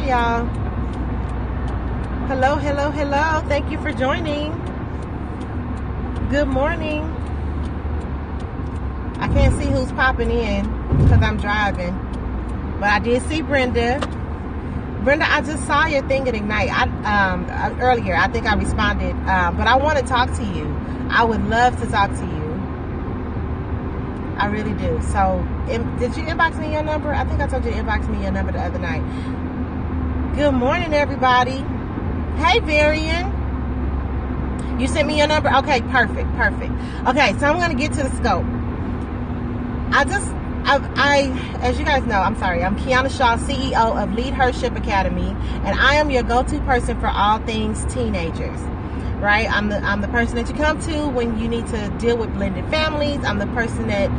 y'all. Hello, hello, hello. Thank you for joining. Good morning. I can't see who's popping in because I'm driving, but I did see Brenda. Brenda, I just saw your thing at Ignite. Earlier, I think I responded, but I want to talk to you. I would love to talk to you. I really do. So, did you inbox me your number? I think I told you to inbox me your number the other night. Good morning, everybody. Hey, Varian. You sent me your number? Okay, perfect. Okay, so I'm going to get to the scope. As you guys know, I'm Kiana Shaw, CEO of Lead Hership Academy, and I am your go-to person for all things teenagers, right? I'm the person that you come to when you need to deal with blended families. I'm the person that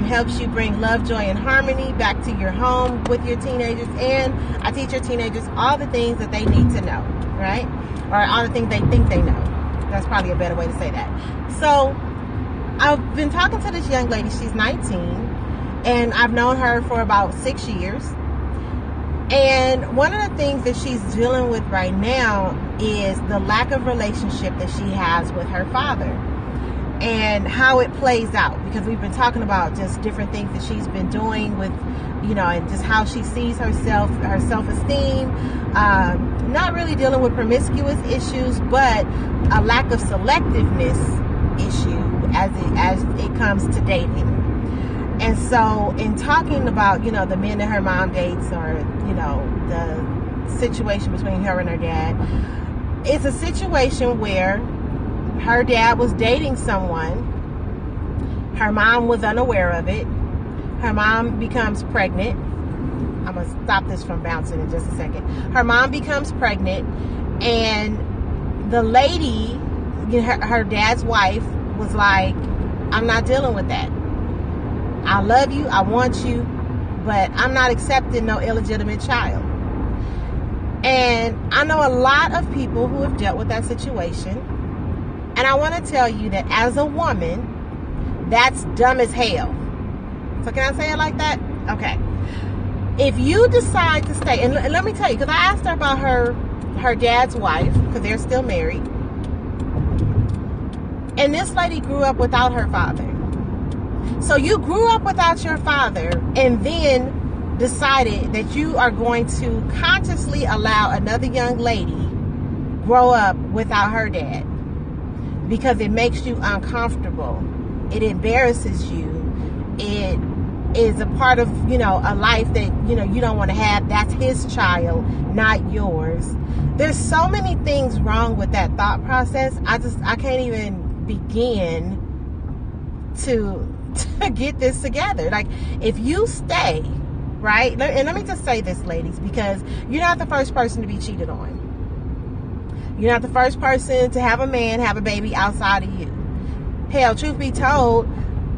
helps you bring love, joy, and harmony back to your home with your teenagers, and I teach your teenagers all the things that they need to know, right? Or all the things they think they know. That's probably a better way to say that. So I've been talking to this young lady. She's 19, and I've known her for about 6 years. And one of the things that she's dealing with right now is the lack of relationship that she has with her father and how it plays out, because we've been talking about just different things that she's been doing with, and just how she sees herself, her self-esteem, not really dealing with promiscuous issues, but a lack of selectiveness issue as it comes to dating. And so in talking about, the men that her mom dates, or, the situation between her and her dad, it's a situation where her dad was dating someone. Her mom was unaware of it. Her mom becomes pregnant. I'm going to stop this from bouncing in just a second. Her mom becomes pregnant, and the lady, her dad's wife, was like, I'm not dealing with that. I love you, I want you, but I'm not accepting no illegitimate child. And I know a lot of people who have dealt with that situation, and I want to tell you that as a woman, that's dumb as hell. So can I say it like that? Okay. If you decide to stay, and let me tell you, because I asked her about her dad's wife, because they're still married, and this lady grew up without her father. So you grew up without your father, and then decided that you are going to consciously allow another young lady grow up without her dad because it makes you uncomfortable. It embarrasses you. It is a part of, a life that, you don't want to have. That's his child, not yours. There's so many things wrong with that thought process. I can't even begin to get this together. Like, if you stay, right? And let me just say this, ladies, because you're not the first person to be cheated on. You're not the first person to have a man have a baby outside of you. Hell, truth be told,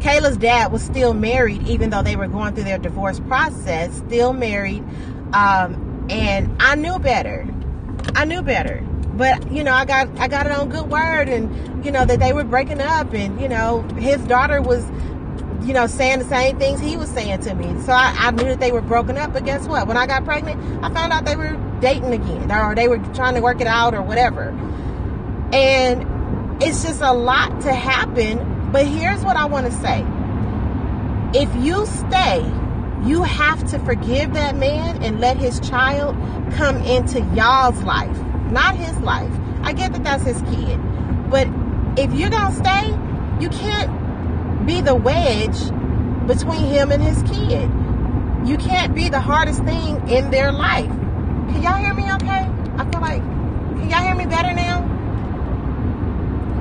Kayla's dad was still married, even though they were going through their divorce process, still married. And I knew better. But, I got it on good word, and, that they were breaking up, and, his daughter was, saying the same things he was saying to me. So I knew that they were broken up. But guess what? When I got pregnant, I found out they were dating again, or they were trying to work it out or whatever. And it's just a lot to happen. But here's what I want to say. If you stay, you have to forgive that man and let his child come into y'all's life, not his life. I get that that's his kid. But if you're going to stay, you can't be the wedge between him and his kid. You can't be the hardest thing in their life. Can y'all hear me okay? I feel like, can y'all hear me better now?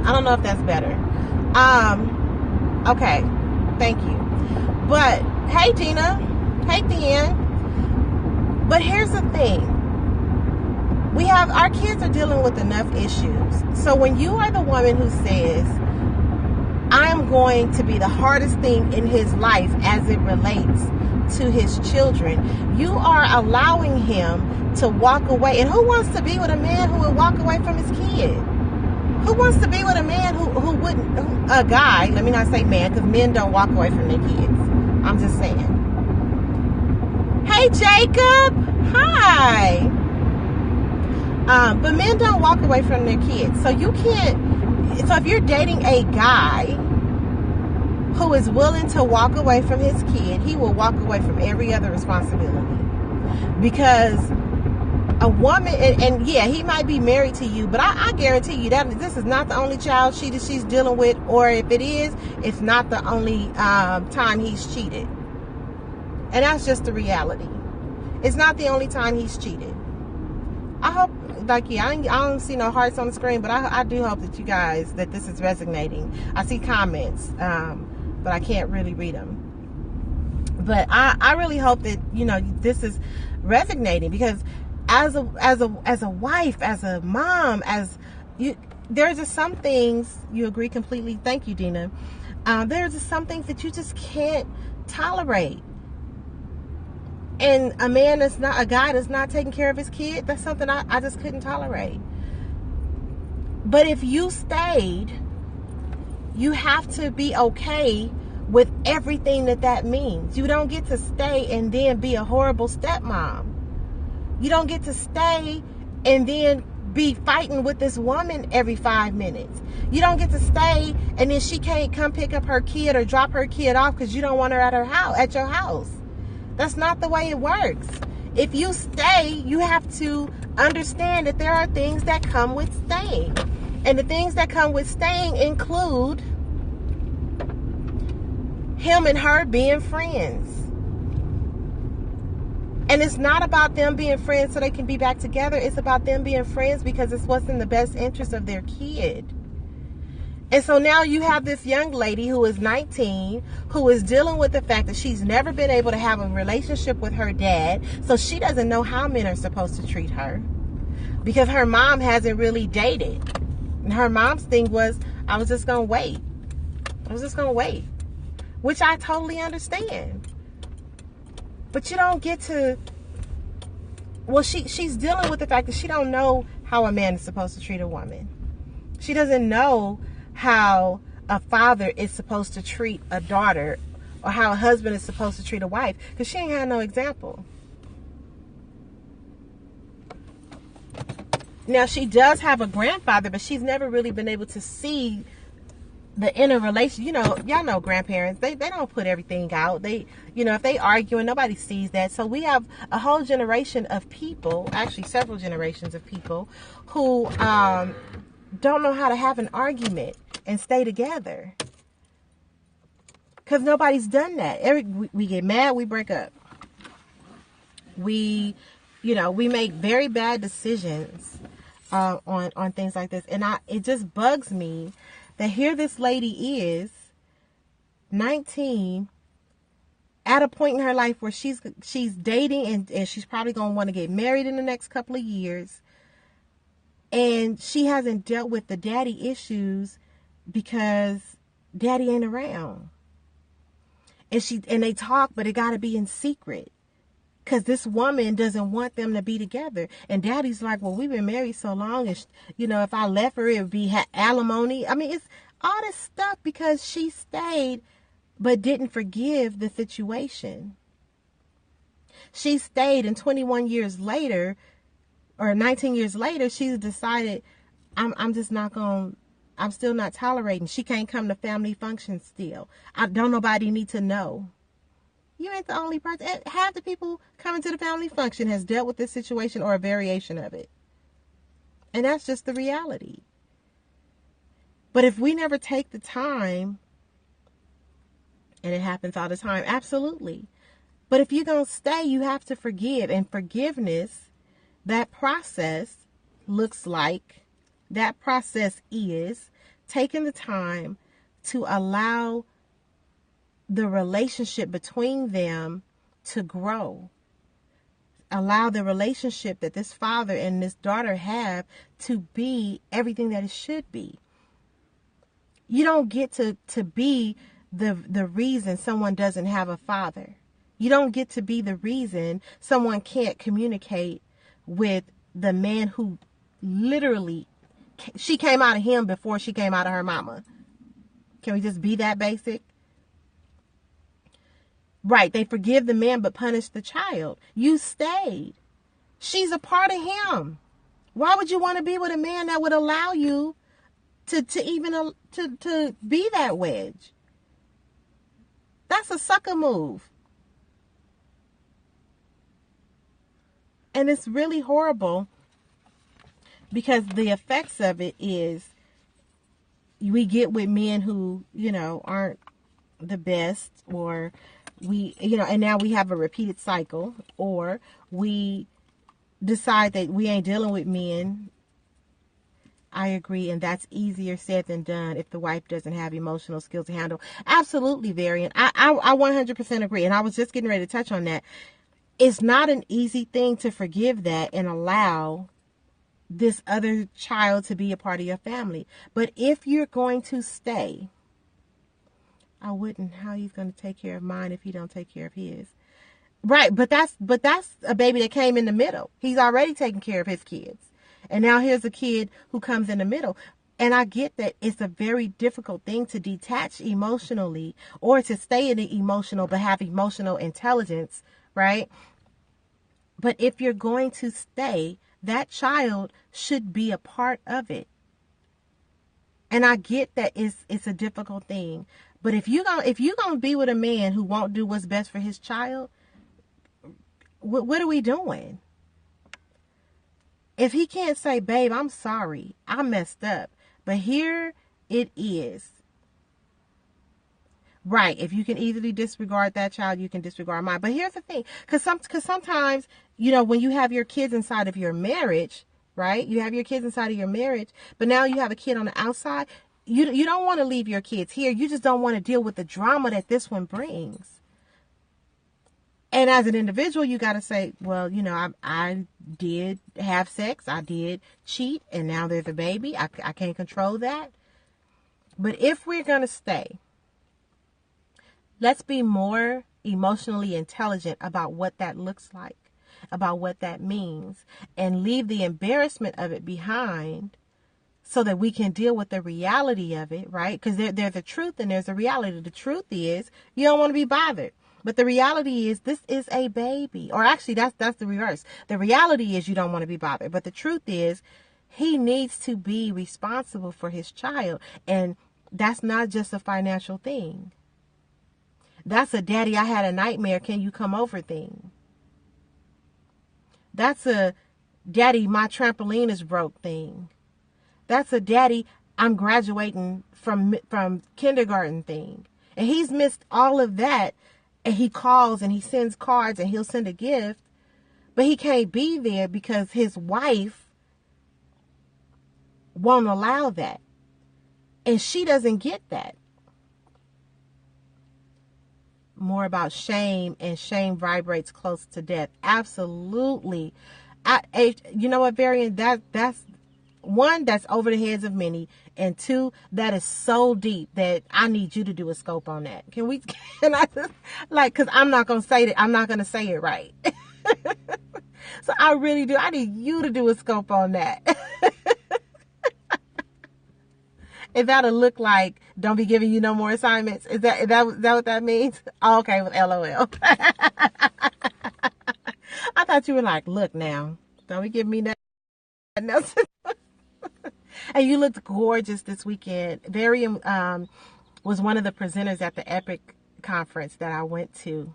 I don't know if that's better. Okay, thank you. But hey, Gina. Hey, Thean. But here's the thing. Our kids are dealing with enough issues. So when you are the woman who says, I'm going to be the hardest thing in his life as it relates to his children, you are allowing him to walk away. And who wants to be with a man who would walk away from his kid? Who wants to be with a man who wouldn't, a guy, let me not say man, because men don't walk away from their kids. I'm just saying. Hey, Jacob. Hi. But men don't walk away from their kids. So you can't. So if you're dating a guy who is willing to walk away from his kid, he will walk away from every other responsibility. Because a woman, and yeah, he might be married to you, but I guarantee you that this is not the only child she's dealing with, or if it is, it's not the only time he's cheated. And that's just the reality. It's not the only time he's cheated. I hope, like, yeah, I don't see no hearts on the screen, but I do hope that you guys, that this is resonating. I see comments, but I can't really read them. But I really hope that, you know, this is resonating, because as a wife, as a mom, there's just some things you agree completely. Thank you, Dina. There's just some things that you just can't tolerate. And a guy that's not taking care of his kid, that's something I just couldn't tolerate. But if you stayed, you have to be okay with everything that means. You don't get to stay and then be a horrible stepmom. You don't get to stay and then be fighting with this woman every 5 minutes. You don't get to stay and then she can't come pick up her kid or drop her kid off because you don't want her at your house. That's not the way it works. If you stay, you have to understand that there are things that come with staying. And the things that come with staying include him and her being friends. And it's not about them being friends so they can be back together. It's about them being friends because it's what's in the best interest of their kid. And so now you have this young lady who is 19, who is dealing with the fact that she's never been able to have a relationship with her dad. So she doesn't know how men are supposed to treat her, because her mom hasn't really dated. And her mom's thing was, I was just going to wait. Which I totally understand. But you don't get to, well, she's dealing with the fact that she don't know how a man is supposed to treat a woman. She doesn't know how a father is supposed to treat a daughter, or how a husband is supposed to treat a wife, because she ain't had no example. Now, she does have a grandfather, but she's never really been able to see the inner relation. You know, y'all know grandparents, they don't put everything out. They, you know, if they arguing, nobody sees that. So we have a whole generation of people, actually several generations of people, who don't know how to have an argument and stay together, because nobody's done that. We get mad, we break up. We make very bad decisions on things like this. And it just bugs me that here this lady is 19, at a point in her life where she's dating and she's probably going to want to get married in the next couple of years. And she hasn't dealt with the daddy issues because daddy ain't around. And they talk, but it got to be in secret, because this woman doesn't want them to be together. And daddy's like, well, we've been married so long, and if I left her, it would be alimony. I mean, it's all this stuff because she stayed but didn't forgive the situation. She stayed, and 21 years later, or 19 years later, she's decided, I'm still not tolerating. She can't come to family functions still. Don't nobody need to know. You ain't the only person. Half the people coming to the family function has dealt with this situation or a variation of it. And that's just the reality. But if we never take the time, and it happens all the time, absolutely. But if you're going to stay, you have to forgive. And forgiveness, that process is taking the time to allow the relationship between them to grow. Allow the relationship that this father and this daughter have to be everything that it should be. You don't get to be the reason someone doesn't have a father. You don't get to be the reason someone can't communicate with the man who literally, she came out of him before she came out of her mama. Can we just be that basic? Right, they forgive the man but punish the child. You stayed. She's a part of him. Why would you want to be with a man that would allow you to even to be that wedge? That's a sucker move. And it's really horrible because the effects of it is we get with men who, aren't the best, or and now we have a repeated cycle, or we decide that we ain't dealing with men. I agree, and that's easier said than done if the wife doesn't have emotional skills to handle. Absolutely, Varian. I 100% agree, and I was just getting ready to touch on that. It's not an easy thing to forgive that and allow this other child to be a part of your family. But if you're going to stay, I wouldn't. How he's going to take care of mine if he don't take care of his? Right, but that's a baby that came in the middle. He's already taking care of his kids. And now here's a kid who comes in the middle. And I get that it's a very difficult thing to detach emotionally or to stay in the emotional but have emotional intelligence, right? But if you're going to stay, that child should be a part of it. And I get that it's a difficult thing. But if you're gonna be with a man who won't do what's best for his child, what are we doing? If he can't say, babe, I'm sorry, I messed up, but here it is. Right. If you can easily disregard that child, you can disregard mine. But here's the thing. Because sometimes, when you have your kids inside of your marriage, right? You have your kids inside of your marriage, but now you have a kid on the outside. You don't want to leave your kids here. You just don't want to deal with the drama that this one brings. And as an individual, you got to say, well, I did have sex. I did cheat. And now there's a baby. I can't control that. But if we're going to stay, let's be more emotionally intelligent about what that looks like, about what that means, and leave the embarrassment of it behind so that we can deal with the reality of it, right? Because there's a truth and there's a reality. The truth is you don't want to be bothered. But the reality is this is a baby. Or actually, that's the reverse. The reality is you don't want to be bothered. But the truth is he needs to be responsible for his child. And that's not just a financial thing. That's a daddy, I had a nightmare, can you come over thing. That's a daddy, my trampoline is broke thing. That's a daddy, I'm graduating from kindergarten thing. And he's missed all of that. And he calls and he sends cards and he'll send a gift. But he can't be there because his wife won't allow that. And she doesn't get that. More about shame, and shame vibrates close to death. Absolutely. You know what, Varian? That's one, that's over the heads of many, and two, that is so deep that I need you to do a scope on that. Can I just, because I'm not going to say that, I'm not going to say it right. So I really do. I need you to do a scope on that. If that'll look like, don't be giving you no more assignments. Is that what that means? Oh, okay, with LOL. I thought you were like, look now, don't be giving me nothing else. And you looked gorgeous this weekend. Varian was one of the presenters at the Epic conference that I went to.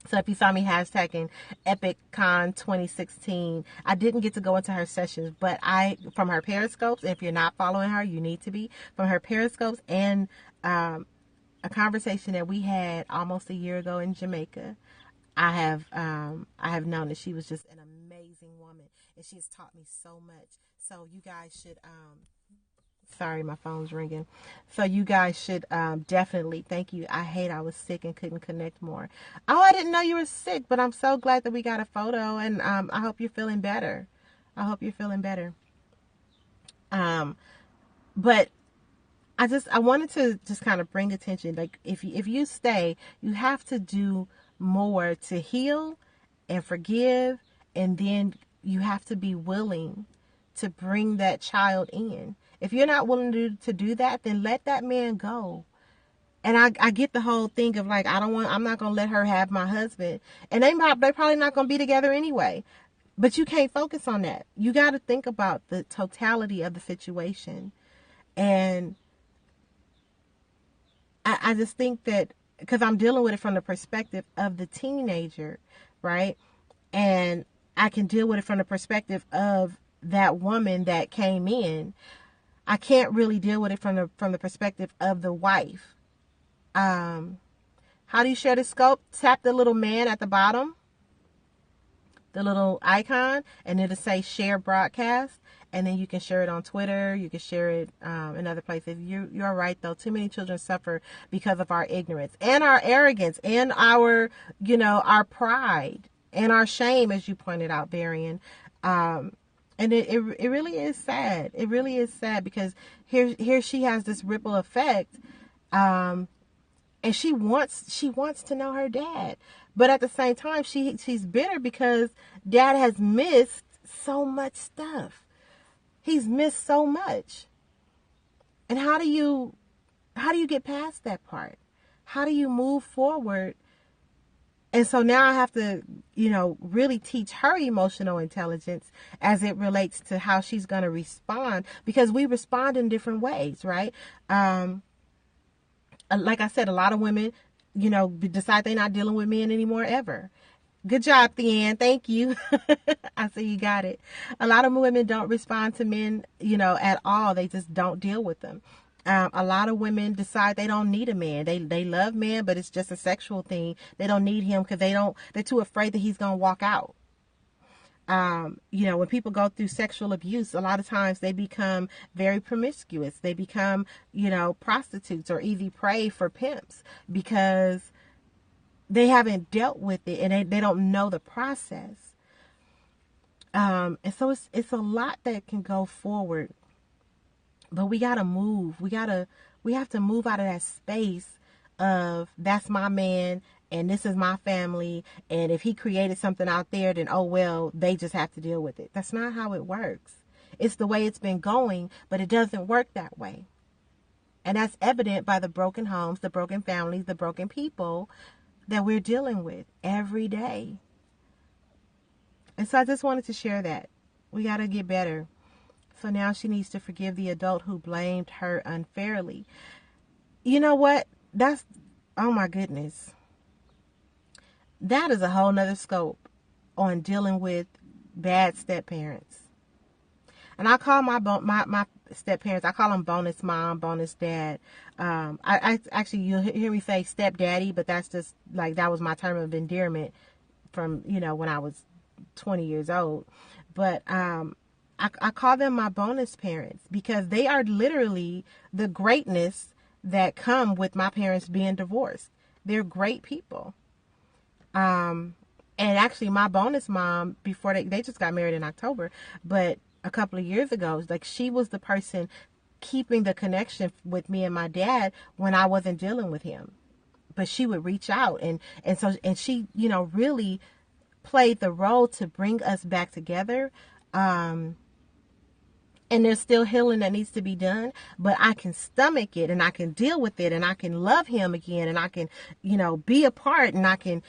So if you saw me hashtagging EpicCon 2016, I didn't get to go into her sessions, but from her Periscopes, if you're not following her, you need to be, from her Periscopes and a conversation that we had almost a year ago in Jamaica, I have known that she was just an amazing woman, and she has taught me so much. So you guys should, sorry, my phone's ringing. So you guys should definitely, thank you. I was sick and couldn't connect more. Oh, I didn't know you were sick, but I'm so glad that we got a photo, and I hope you're feeling better. But I wanted to just kind of bring attention, like if you stay, you have to do more to heal and forgive, and then you have to be willing to bring that child in. If you're not willing to do that, then let that man go. And I get the whole thing of like, I'm not going to let her have my husband. And they probably not going to be together anyway. But you can't focus on that. You got to think about the totality of the situation. And I just think that because I'm dealing with it from the perspective of the teenager, right? And I can deal with it from the perspective of that woman that came in. I can't really deal with it from the perspective of the wife. How do you share the scope? Tap the little man at the bottom, the little icon, and it'll say share broadcast. And then you can share it on Twitter. You can share it in other places. You're right, though. Too many children suffer because of our ignorance and our arrogance and our, our pride and our shame, as you pointed out, Varian. And it really is sad. It really is sad because here she has this ripple effect. And she wants to know her dad. But at the same time, she's bitter because dad has missed so much stuff. He's missed so much. And how do you get past that part? How do you move forward? And so now I have to, really teach her emotional intelligence as it relates to how she's going to respond, because we respond in different ways, right? Like I said, a lot of women, decide they're not dealing with men anymore ever. Good job, Theanne. Thank you. I see you got it. A lot of women don't respond to men, at all. They just don't deal with them. A lot of women decide they don't need a man. They love men, but it's just a sexual thing. They don't need him because they're too afraid that he's going to walk out. When people go through sexual abuse, a lot of times they become very promiscuous. They become, prostitutes or easy prey for pimps because they haven't dealt with it and they don't know the process. And so it's a lot that can go forward, but we got to move. We have to move out of that space of that's my man and this is my family. And if he created something out there, then, oh, well, they just have to deal with it. That's not how it works. It's the way it's been going, but it doesn't work that way. And that's evident by the broken homes, the broken families, the broken people that we're dealing with every day. And so I just wanted to share that. We got to get better. So now she needs to forgive the adult who blamed her unfairly. You know what? Oh my goodness. That is a whole nother scope on dealing with bad step-parents. And I call my step-parents, I call them bonus mom, bonus dad. I actually, you'll hear me say step-daddy, but that's just like, that was my term of endearment from, when I was 20 years old. But I call them my bonus parents because they are literally the greatness that come with my parents being divorced. They're great people. And actually my bonus mom, before they just got married in October, but a couple of years ago, like, she was the person keeping the connection with me and my dad when I wasn't dealing with him. But she would reach out and she, really played the role to bring us back together. And there's still healing that needs to be done, but I can stomach it and I can deal with it and I can love him again and I can, be a part and I can,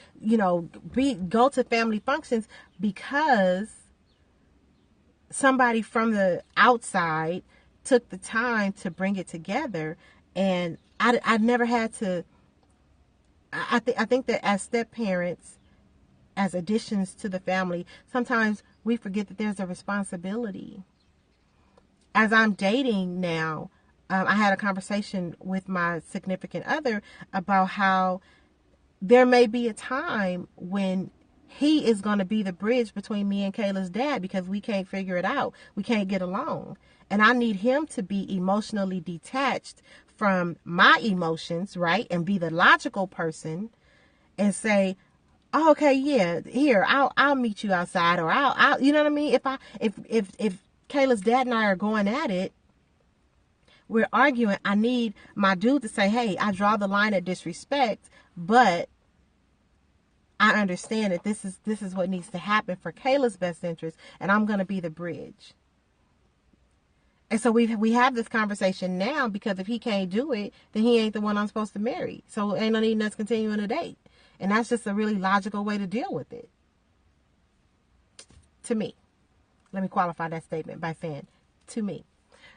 go to family functions because somebody from the outside took the time to bring it together. And I never had to, I think that as step parents, as additions to the family, sometimes we forget that there's a responsibility. As I'm dating now, I had a conversation with my significant other about how there may be a time when he is going to be the bridge between me and Kayla's dad because we can't figure it out. We can't get along. And I need him to be emotionally detached from my emotions, right? And be the logical person and say, oh, okay, yeah, here, I'll meet you outside, or I'll you know what I mean? If Kayla's dad and I are going at it, we're arguing, I need my dude to say, hey, I draw the line at disrespect, but I understand that this is what needs to happen for Kayla's best interest, and I'm going to be the bridge. And so we have this conversation now because if he can't do it, then he ain't the one I'm supposed to marry. So ain't no need us continuing to date. And that's just a really logical way to deal with it. To me. Let me qualify that statement by saying to me.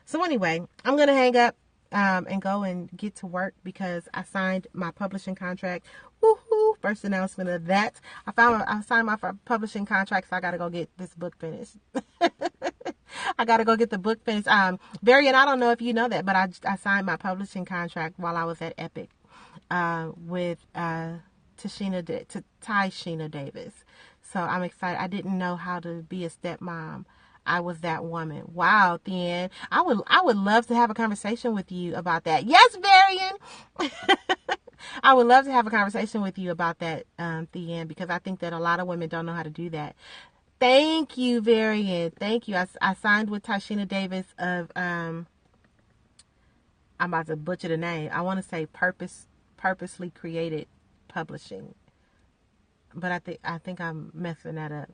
So anyway, I'm going to hang up and go and get to work because I signed my publishing contract. Woohoo! First announcement of that. I signed my publishing contract, so I got to go get this book finished. I got to go get the book finished. Varian, I don't know if you know that, but I signed my publishing contract while I was at Epic with Tyshina Davis. So I'm excited. I didn't know how to be a stepmom. I was that woman. Wow, Thien. I would love to have a conversation with you about that. Yes, Varian. I would love to have a conversation with you about that, Thien, because I think that a lot of women don't know how to do that. Thank you, Varian. Thank you. I signed with Tyshina Davis of I'm about to butcher the name. I want to say Purposely Created Publishing. But I think I'm messing that up.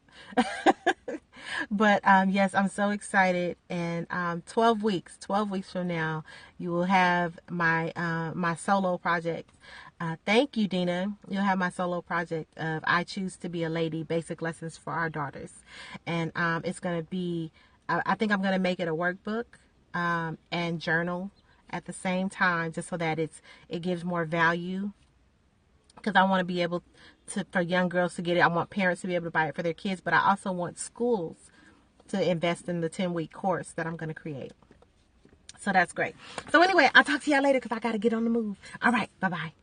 But yes, I'm so excited. And 12 weeks from now, you will have my my solo project. Thank you, Dina. You'll have my solo project of I Choose to Be a Lady, Basic Lessons for Our Daughters. And it's going to be, I think I'm going to make it a workbook and journal at the same time, just so that it gives more value. Because I want to be able to, for young girls to get it. I want parents to be able to buy it for their kids, but I also want schools to invest in the 10-week course that I'm going to create. So that's great. So anyway, I'll talk to y'all later because I got to get on the move. All right. Bye-bye.